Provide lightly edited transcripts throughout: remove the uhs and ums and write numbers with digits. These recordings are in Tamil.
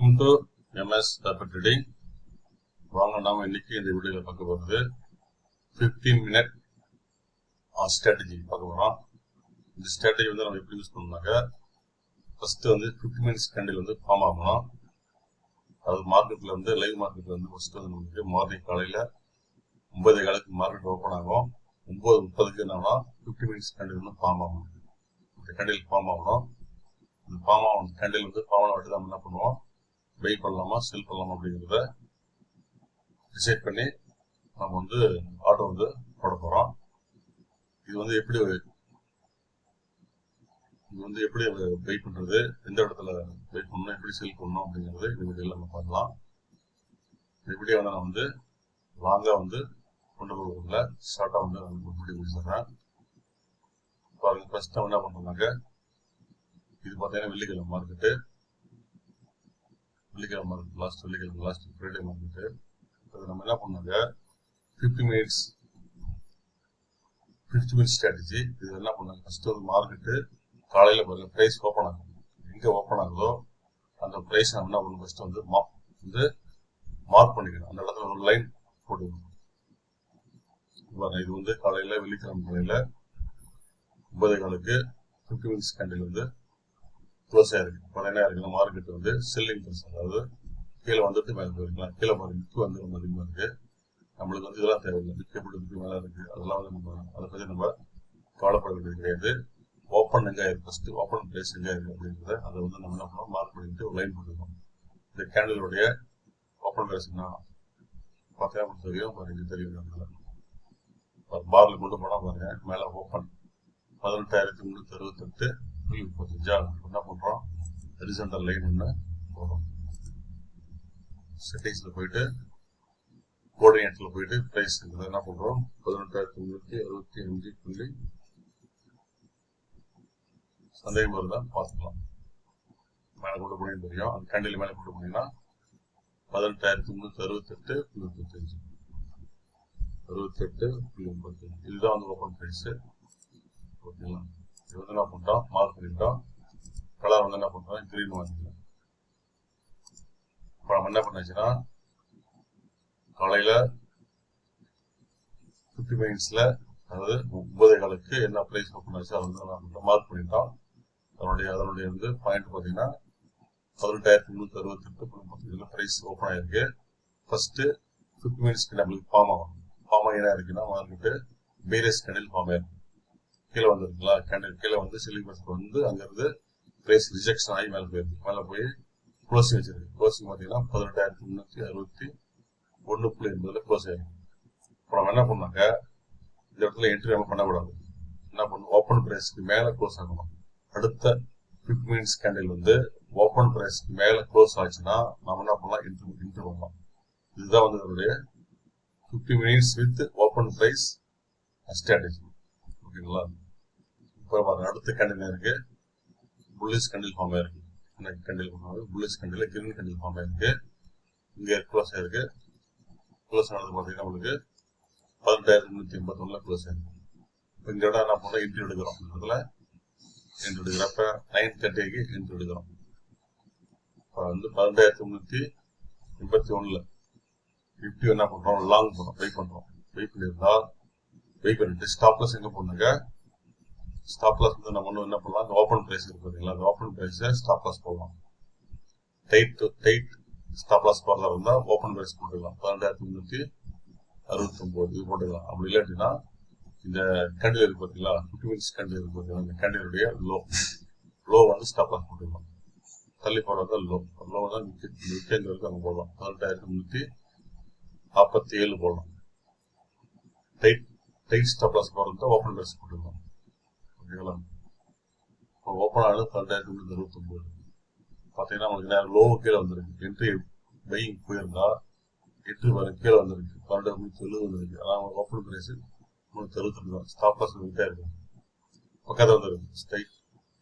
Welcome to MS Trading. வாங்க நாம இன்னைக்கு இந்த வீடியோல பார்க்க போறது 15 minute strategy பார்க்க போறோம். இந்த strategy வந்து நம்ம எப்படி யூஸ் பண்ணனும்னாக்க ஃபர்ஸ்ட் வந்து 15 minutes candle வந்து ஃபார்ம் ஆகணும். அது மார்க்கெட்ல வந்து லைவ் மார்க்கெட்ல வந்து ஃபர்ஸ்ட் வந்து நமக்கு மார்னிங் காலையில 9:15 க்கு மார்க்கெட் ஓபன் ஆகும். 9:30க்கு என்னன்னா 15 minutes candle வந்து ஃபார்ம் ஆகும். இந்த candle ஃபார்ம் ஆகணும். இந்த ஃபார்ம் ஆன candle வந்து ஃபார்ம் ஆன வாட்டி நம்ம என்ன பண்ணுவோம்? பை பண்ணலாமா செல் பண்ணலாமா அப்படிங்கறத டிசைட் பண்ணி நம்ம வந்து ஆர்டர் வந்து போட போறோம். இது வந்து எப்படி பை பண்றது, எந்த இடத்துல பை பண்ணணும், எப்படி செல் பண்ணணும் அப்படிங்கறது இந்த வீடியோல நம்ம பார்க்கலாம். இந்த வீடியோ வந்து நான் வந்து லாங்கா வந்து கொண்டு போகல, ஷார்ட்டா வந்து நான் வீடியோ முடிச்சிடுறேன். பாருங்க, ஃபர்ஸ்ட் நம்ம என்ன பண்றோம்னாக்க இது பார்த்தீங்கன்னா வெள்ளிக்கிழமை மார்க்கெட்டு, லாஸ்ட் ஃப்ரைடே மார்க்கெட்டு. அது நம்ம என்ன பண்ணாங்க 50 minutes ஸ்ட்ராட்டஜி. இது என்ன பண்ணாங்க, ஃபர்ஸ்ட் ஒரு மார்க்கெட்டு காலையில பாருங்க பிரைஸ் ஓப்பன் ஆகும். எங்க ஓப்பன் ஆகுதோ அந்த பிரைஸ் நம்ம என்ன பண்ணணும், ஃபர்ஸ்ட் வந்து மார்க் பண்ணிக்கணும். அந்த இடத்துல ஒரு லைன் போட்டுக்கணும். இது வந்து காலையில வெள்ளிக்கிழமை காலையில 9:15க்கு 50 minutes கேண்டில் வந்து க்ளோஸ் ஆயிருக்கு. என்ன இருக்குன்னா மார்க்கெட் வந்து செல்லிங் பிரைஸ், அதாவது கீழே வந்துட்டு மேலே போயிருக்கலாம். கீழே பாருங்க விற்கு வந்து ரொம்ப அதிகமா இருக்கு. நம்மளுக்கு வந்து இதெல்லாம் தேவையில்லை. விற்கு எப்படி விற்கு மேலே இருக்கு அதெல்லாம் வந்து நம்ம அதை பத்தி நம்ம கவலைப்பட வேண்டியது கிடையாது. ஓப்பன் எங்க இருக்கு, ஃபர்ஸ்ட் ஓப்பன் பிரைஸ் எங்க இருக்கு அப்படிங்கிறத அதை வந்து நம்ம என்ன பண்ணோம், மார்க் பண்ணிட்டு ஒரு லைன் போட்டுக்கணும். இந்த கேண்டலுடைய ஓப்பன் பிரைஸ் என்ன பார்த்தீங்கன்னா தெரியும், பாருங்க தெரியும். பார்ல கொண்டு போனா பாருங்க மேல ஓப்பன் 18,368 என்ன பண்றோம், ஹரிசாண்டல் லைன் ஒண்ணு போடுறோம். செட்டிங்ஸ்ல போயிட்டு கோஆர்டினேட்ல போயிட்டு பிரைஸ் என்ன பண்றோம், 18,365 சந்தேகம் வருதான் பார்த்துக்கலாம். மேல கொண்டு போனீங்கன்னு தெரியும். அந்த கேண்டில் மேல கொண்டு போனீங்கன்னா 18,368.35 இதுதான் வந்து ஓப்பன் பிரைஸ். ஓகேங்களா, இது வந்து என்ன பண்றோம், மார்க் பண்ணிட்டோம். கலர் வந்து என்ன பண்றோம், கிரீன் வாங்கிக்கலாம். இப்ப நம்ம என்ன பண்ணாச்சுன்னா காலையில 50 minutesல அதாவது 9:15க்கு என்ன பிரைஸ் ஓப்பன் ஆச்சு அதை வந்து மார்க் பண்ணிட்டோம். அதனுடைய வந்து பாயிண்ட் பாத்தீங்கன்னா 18,368 பிரைஸ் ஓப்பன் ஆயிருக்கு. ஃபர்ஸ்ட் 50 minutes நம்மளுக்கு ஃபார்ம் ஆகும். ஃபார்ம் ஆகி என்ன இருக்குன்னா மார்க்கெட்டு பேரியஸ் கேண்டில் ஃபார்ம் ஆயிருக்கு. கீழே வந்துருக்குங்களா, கேண்டில் கீழே வந்து செல்லிங் பிரைஸ் வந்து அங்கிருந்து பிரைஸ் ரிஜெக்ஷன் ஆகி மேலே போயிருக்கு. மேலே போய் க்ளோசிங் வச்சிருக்கு. க்ளோசிங் பார்த்தீங்கன்னா 18,361.80 க்ளோஸ் ஆயிருக்கு. இப்போ நம்ம என்ன பண்ணாங்க, இந்த இடத்துல என்ட்ரி நம்ம பண்ணக்கூடாது. என்ன பண்ணணும், ஓப்பன் பிரைஸ்க்கு மேலே க்ளோஸ் ஆகணும். அடுத்த 50 minutes கேண்டில் வந்து ஓப்பன் பிரைஸ்க்கு மேலே க்ளோஸ் ஆச்சுன்னா நம்ம என்ன பண்ணலாம், என்ட்ரி பண்ணலாம். இதுதான் வந்து அதனுடைய 50 minutes with open price strategy. ஓகேங்களா, இப்போ பாருங்க அடுத்த கேண்டில் இருக்கு, புல்லிஷ் கேண்டில் ஃபார்ம் ஆயிருக்கு. Bullish candle green candle form ஆயிருக்கு. இங்க க்ளோஸ் ஆயிருக்கு. க்ளோஸ் ஆனது பாத்தீங்கன்னா உங்களுக்கு 18,381 க்ளோஸ் ஆயிருக்கு. இந்த இடம் என்ன பண்ணோம், என்ட்ரி எடுக்கிறோம். இந்த இடத்துல என்ட்ரி எடுக்கிறப்ப 9:30க்கு என்ட்ரி எடுக்கிறோம். இப்போ வந்து 18,381 நிஃப்டி என்ன பண்றோம், லாங் பண்றோம், வெயிட் பண்றோம். வெயிட் பண்ணிட்டு ஸ்டாப் லாஸ் எங்க போனாங்க, ஸ்டாப் லாஸ் வந்து நம்ம என்ன பண்ணலாம், ஓப்பன் பிரைஸ் இருக்கு பாத்தீங்களா, அந்த ஓப்பன் பிரைஸ் ஸ்டாப் லாஸ் போடலாம். டைட் ஸ்டாப் லாஸ் போடுறதா இருந்தா ஓப்பன் பிரைஸ் போட்டுக்கலாம். 18,369 இது போட்டுக்கலாம். அப்படி இல்லாட்டினா இந்த கேண்டில் இருக்கு பாத்தீங்களா, 50 minutes கேண்டில் இருக்கு பாத்தீங்களா, இந்த கேண்டிலுடைய லோ வந்து ஸ்டாப் லாஸ் போட்டுக்கலாம். தள்ளி போடுறதா லோ தான் விக்கெண்ட் வரைக்கும் அங்க போடலாம். 18,347 போடலாம். டைட் ஸ்டாப் லாஸ் போடுறதா ஓப்பன் பிரைஸ் போட்டுக்கலாம். ஓகேங்களா, இப்போ ஓப்பன் ஆனது 18,369 பாத்தீங்கன்னா உங்களுக்கு நேரம் லோ கீழே வந்துருக்கு. என்ட்ரி பையிங் போயிருந்தா என்ட்ரி வரும் கீழே வந்துருக்கு, 18,370 வந்துருக்கு. அதான் ஓப்பன் பிரைஸ் 362 தான். ஸ்டாப் லாஸ் கிட்டே இருக்கு, பக்கத்தில் வந்துருக்கு.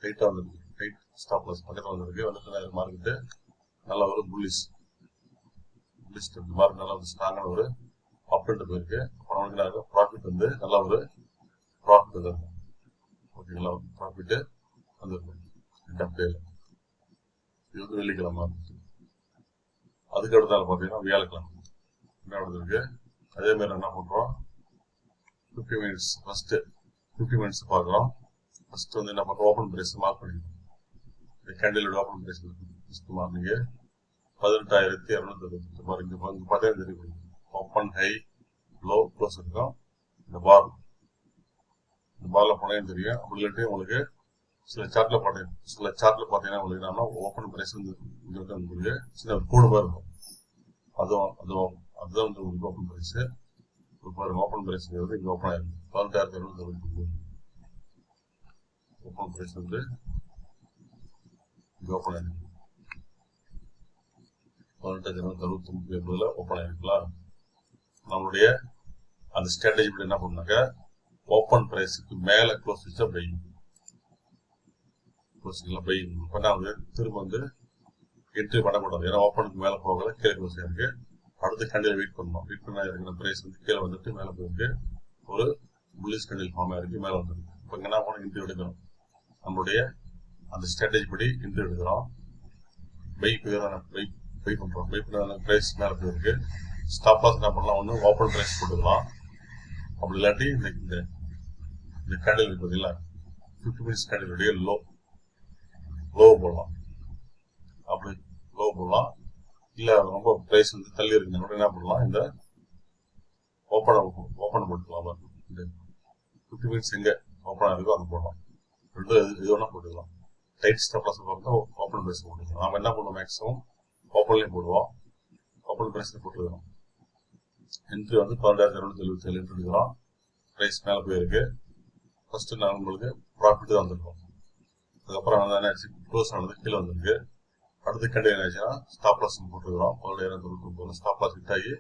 டைட்டா வந்துருக்கு. டைட் ஸ்டாப் லாஸ் பக்கத்தில் வந்துருக்கு. வந்துட்டு மார்க்கெட்டு நல்ல ஒரு புல்லிஷ் மார்க்கெட் நல்லா ஒரு ஸ்ட்ராங்கான ஒரு அப்டேட் போயிருக்கு. அப்போ நம்மளுக்கு ப்ராஃபிட் வந்து நல்ல ஒரு ப்ராஃபிட் வந்துருக்கு. ஓகேங்களா, ப்ராஃபிட் வந்துருக்கு. இது வந்து வெள்ளிக்கிழமை. அதுக்கு அடுத்தால பார்த்தீங்கன்னா வியாழக்கிழமை என்ன நடந்திருக்கு. அதே மாதிரி என்ன பண்ணுறோம், 50 மினிட்ஸ் ஃபர்ஸ்ட் 50 மினிட்ஸ் பார்க்குறோம். ஃபர்ஸ்ட் வந்து என்ன பண்ணுறோம், ஓப்பன் பிரைஸ் மார்க் பண்ணிக்கணும். இந்த கேண்டிலோட ஓப்பன் பிரைஸ் ஃபர்ஸ்ட் மார்னிங்கு 18,268 பாருங்க. இங்கே பார்த்தா தெரியும் ஓப்பன் ஹை லோ க்ளோஸ் இருக்கும். இந்த பார்ல போனே தெரியும். அப்படி இல்லாட்டி உங்களுக்கு சில சார்ட்ல பார்த்தீங்கன்னா உங்களுக்கு என்னன்னா ஓப்பன் பிரைஸ் வந்து உங்களுக்கு சின்ன ஒரு கூடு மாதிரி இருக்கும். அதுதான் வந்து உங்களுக்கு ஓப்பன் பிரைஸ். பாருங்க ஓப்பன் பிரைஸ் வந்து இங்கே ஓப்பன் ஆயிருக்கு 18,269. ஓப்பன் பிரைஸ் வந்து இங்கே ஓப்பன் ஆயிருக்கு 18,269 ஓப்பன் ஆயிருக்கலாம். நம்மளுடைய அந்த ஸ்ட்ராட்டஜி படி என்ன பண்ணாக்க ஓப்பன் பிரைஸுக்கு மேல க்ளோஸ் வச்சா பை க்ளோஸிங்லாம் பை. இப்போ நான் வந்து திரும்ப வந்து என்ட்ரி பண்ணக்கூடாது. ஏன்னா ஓப்பனுக்கு மேலே போகல, கீழே க்ளோஸ் ஆயிருக்கு. அடுத்த கேண்டில் வெயிட் பண்ணணும். வெயிட் பண்ணா இருக்கிற பிரைஸ் வந்து கீழே வந்துட்டு மேலே போயிருக்கு. ஒரு புல்லிஷ் கேண்டில் ஃபார்ம் ஆயிருக்கு, மேலே வந்துருக்கு. இப்போ இங்கே என்ன பண்ணணும், என்ட்ரி எடுக்கணும். நம்மளுடைய அந்த ஸ்ட்ராட்டஜி படி என்ட்ரி எடுக்கிறோம். பை பண்றோம். பை பண்ண பிரைஸ் மேலே போயிருக்கு. ஸ்டாப் லாஸ் என்ன பண்ணலாம், ஒன்று ஓப்பன் பிரைஸ் போட்டுக்கலாம். அப்படி இல்லாட்டி இந்த கேண்டில் பார்த்தீங்களா 50 மினிட்ஸ் கேண்டிலுடைய லோ போடலாம். அப்படி லோ போடலாம். இல்லை ரொம்ப பிரைஸ் வந்து தள்ளி இருக்குன்னா கூட என்ன பண்ணலாம், இந்த ஓப்பன் போட்டுக்கலாம். இந்த 50 மினிட்ஸ் எங்கே ஓப்பன் ஆகிருக்கோ அது போடலாம். ரெண்டு இது ஒன்றா போட்டுக்கலாம். டைட் ஸ்டாப் லாஸ் பார்த்தா ஓப்பன் பிரைஸ் போட்டுக்கலாம். நம்ம என்ன பண்ணுவோம், மேக்ஸிமம் ஓப்பன்லேயும் போடுவோம். ஓப்பன் பிரைஸ்ல போட்டுருக்கோம். என்ட்ரி வந்து 18,277 என்ட்ரி எடுக்கிறோம். பிரைஸ் மேலே போயிருக்கு. ஃபர்ஸ்ட் நான் உங்களுக்கு ப்ராஃபிட் தான் வந்திருக்கோம். அதுக்கப்புறம் வந்து என்னாச்சு, க்ளோஸ் ஆனது கீழே வந்திருக்கு. அடுத்த கேண்டில் என்ன ஆச்சுன்னா ஸ்டாப் லாஸ் போட்டுருக்கிறோம். 18,269 ஸ்டாப் லாஸ் ஹிட் ஆகி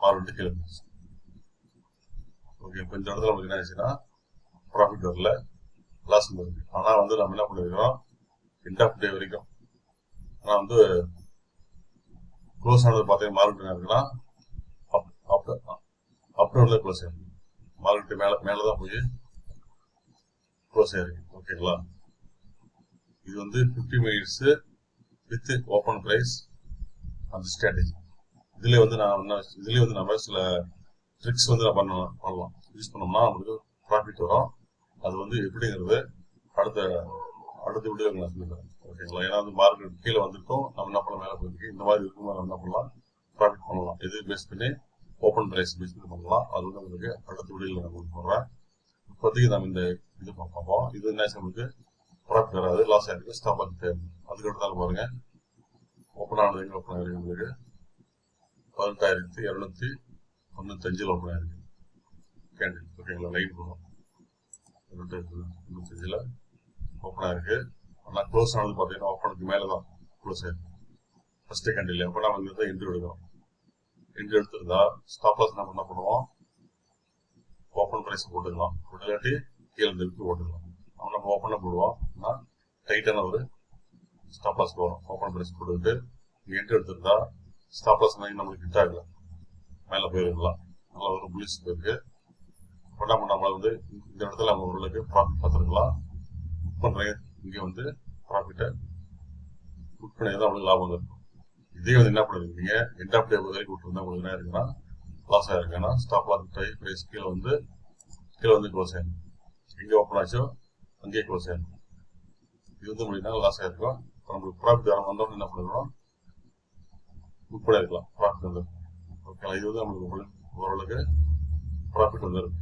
மார்க்கெட் கீழே இருந்துச்சு. ஓகே, இப்போ இந்த இடத்துல நமக்கு என்ன ஆச்சுன்னா ப்ராஃபிட் வரல, லாஸ் வந்துருக்கு. ஆனால் வந்து நம்ம என்ன பண்ணிருக்கிறோம், எண்ட் ஆஃப் டே வரைக்கும். ஆனால் வந்து க்ளோஸ் ஆனது பார்த்தீங்கன்னா மார்க்கெட் என்ன இருக்குன்னா அப்டவுன்ல க்ளோஸ் ஆயிருக்கு. மார்க்கெட் மேலே தான் போய் க்ளோஸ் ஆயிருக்கு. ஓகேங்களா, இது வந்து 50 மினிட்ஸ் வித் ஓப்பன் பிரைஸ் அந்த ஸ்ட்ராட்டஜி. இதுல வந்து நம்ம சில ட்ரிக்ஸ் வந்து பண்ணலாம். யூஸ் பண்ணோம்னா நம்மளுக்கு ப்ராஃபிட் வரும். அது வந்து எப்படிங்கிறது அடுத்த வீடியோ நான் சொல்லிடுறேன். ஓகேங்களா, ஏன்னா வந்து மார்க்கெட் கீழே வந்துட்டோம், நம்ம என்ன பண்ணலாம், மேலே போயிருக்கு. இந்த மாதிரி இருக்கும்போது நம்ம என்ன பண்ணலாம், ப்ராஃபிட் பண்ணலாம். எது பேஸ் பண்ணி ஓப்பன் பிரைஸ் பேஸ் பண்ணி பண்ணலாம். அது வந்து உங்களுக்கு அடுத்த வீடியோவில் நான் உங்களுக்கு போடுறேன். இப்போதைக்கு நம்ம இந்த இது பார்ப்போம். இது என்ன நம்மளுக்கு ப்ராஃபிட் வராது, லாஸ் ஆயிருக்கு, ஸ்டாப் லாஸ் தேவை. அதுக்கு அடுத்தாலும் பாருங்க ஓப்பன் ஆனது எங்கே ஓப்பன் ஆயிருக்கு, உங்களுக்கு 18,295 ஓப்பன் ஆயிருக்கு கேண்டில். ஓகேங்களா, லைன் போகும் 18,295 ஓப்பன் ஆயிருக்கு. ஆனால் க்ளோஸ் ஆனது பார்த்தீங்கன்னா ஓப்பனுக்கு மேலே தான் க்ளோஸ் ஆயிருக்கு ஃபர்ஸ்ட் கேண்டில். அப்போ நம்ம இங்கே என்ட்ரி எடுக்கிறோம். என்ட்ரி எடுத்துருந்தா ஸ்டாப் லாஸ் நம்ம என்ன பண்ணுவோம், ஓப்பன் பிரைஸ் போட்டுக்கலாம். இல்லாட்டி கீழே திருப்பி போட்டுக்கலாம். நம்ம ஓப்பனாக போடுவோம். ஆனால் டைட்டான ஒரு ஸ்டாப் லாஸ் போகிறோம். ஓப்பன் பிரைஸ் போட்டுக்கிட்டு என்ட்ரி எடுத்துருந்தா ஸ்டாப் லாஸ் நம்மளுக்கு ஹிட் ஆகல, மேலே போயிருக்கலாம். நல்லா ஒரு புலிஸ் போயிருக்கு. இப்போ நம்ம வந்து இந்த இடத்துல நம்ம ஓரளவுக்கு ப்ராஃபிட் பார்த்துருக்கலாம். புக் பண்ணுறீங்க, இங்கே வந்து ப்ராஃபிட்டை புக் பண்ணி தான் உங்களுக்கு லாபம் இருக்கும். இதே வந்து என்ன பண்ணிருக்கீங்க, எண்ட் ஆஃப் டே வரைக்கும் விட்டுருந்தா உங்களுக்கு என்ன இருக்குன்னா லாஸ் ஆயிருக்கு. ஏன்னா ஸ்டாப் லாஸ் பிரைஸ் கீழே வந்து க்ளோஸ் ஆயிருக்கு. எங்கே ஓப்பன் ஆச்சோ அங்கேயே க்ளோஸ் ஆயிருக்கு. இது வந்து முடியும்னா லாஸ் ஆயிருக்கும். நம்மளுக்கு ப்ராஃபிட் வந்தோம்னு என்ன பண்ணிருக்கோம், புக் பண்ணிருக்கலாம், ப்ராஃபிட் வந்துருக்கும். ஓகேங்களா, இது வந்து நம்மளுக்கு ஓரளவுக்கு ப்ராஃபிட் வந்துருக்கு.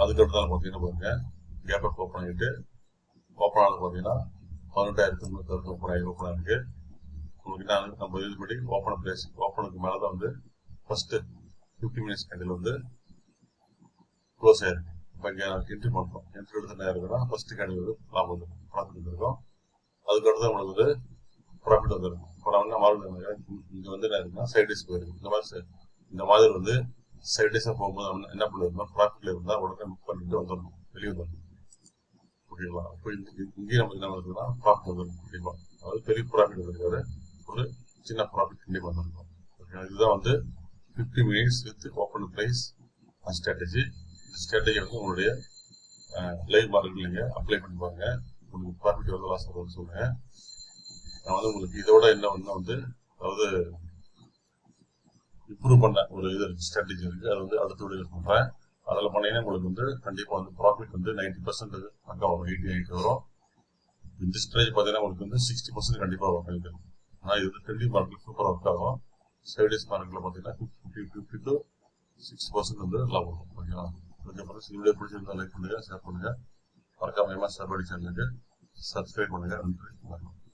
அதுக்கு அடுத்தாலும் பார்த்தீங்கன்னா பாருங்க, கேப் அப் ஓப்பன் ஆகிட்டு ஓப்பன் ஆனது பார்த்தீங்கன்னா 18,360 ஓப்பன் ஆயிருக்கு. உங்களுக்கு என்ன நம்ம இது படி ஓப்பன் பிளேஸ் ஓப்பனுக்கு மேலே தான் வந்து ஃபர்ஸ்ட் 50 மினிட்ஸ் கேண்டில் வந்து க்ளோஸ் ஆயிருக்கு. இப்போ இங்கே என்ட்ரி பண்ணுறோம். என்ட்ரி எடுத்து என்ன இருக்குன்னா ஃபர்ஸ்ட் கேண்டில் வந்து லாபம் வந்துருக்கும், ப்ராஃபிட் வந்துருக்கும். அதுக்கு அடுத்து நம்மளுக்கு வந்து ப்ராஃபிட் வந்துருக்கும். இப்போ நம்ம மார்க்கெட் இங்கே வந்து என்ன இருக்குன்னா சைடிஸ் போயிருக்கு. இந்த மாதிரி வந்து சைடிஸாக போகும்போது நம்ம என்ன பண்ணிருந்தோம், ப்ராஃபிட்ல இருந்தால் உடனே புக் பண்ணிட்டு வந்துடணும், வெளியே வந்துடணும். ஓகேங்களா, இப்போ இங்கேயும் நமக்கு என்ன இருக்குன்னா ப்ராஃபிட் வந்துருக்கும் கண்டிப்பாக. அதாவது பெரிய ப்ராஃபிட் வந்துருக்காரு, ஒரு சின்ன ப்ராஃபிட் கண்டிப்பாக வந்துருக்கும். ஓகே, இதுதான் வந்து 50 minutes with open price strategy. இந்த ஸ்ட்ராட்டஜி வந்து உங்களுடைய லைவ் மார்க்கெட்டில் நீங்கள் அப்ளை பண்ணி பாருங்க. உங்களுக்கு ப்ராஃபிட் வந்து லாஸ் ஆகுதுன்னு சொல்லுங்க. நான் வந்து உங்களுக்கு இதோட என்ன வந்து அதாவது இம்ப்ரூவ் பண்ண ஒரு இது ஸ்ட்ராட்டஜி இருக்கு. அது வந்து அடுத்த வீடியோ பண்றேன். அதில் பண்ணீங்கன்னா உங்களுக்கு வந்து கண்டிப்பா வந்து ப்ராஃபிட் வந்து 90% அக்கா வரும், 80 வரும். இந்த ஸ்ட்ரேஜ் பார்த்தீங்கன்னா உங்களுக்கு வந்து 60% கண்டிப்பா வரும். ஆனால் இது ட்ரெண்டிங் மார்க்கெட் சூப்பராக ஒர்க் ஆகும். சைடேஸ் மார்க்கெட்ல பார்த்தீங்கன்னா 50 to 60% வந்து லாபம் வரும். ஓகேவா? ஓகே ஃப்ரெண்ட்ஸ், இந்த வீடியோ பிடிச்சிருந்தா லைக் பண்ணுங்க, ஷேர் பண்ணுங்க, மறக்காம எம்எஸ் சேனலுக்கு சப்ஸ்கிரைப் பண்ணுங்க. நன்றி.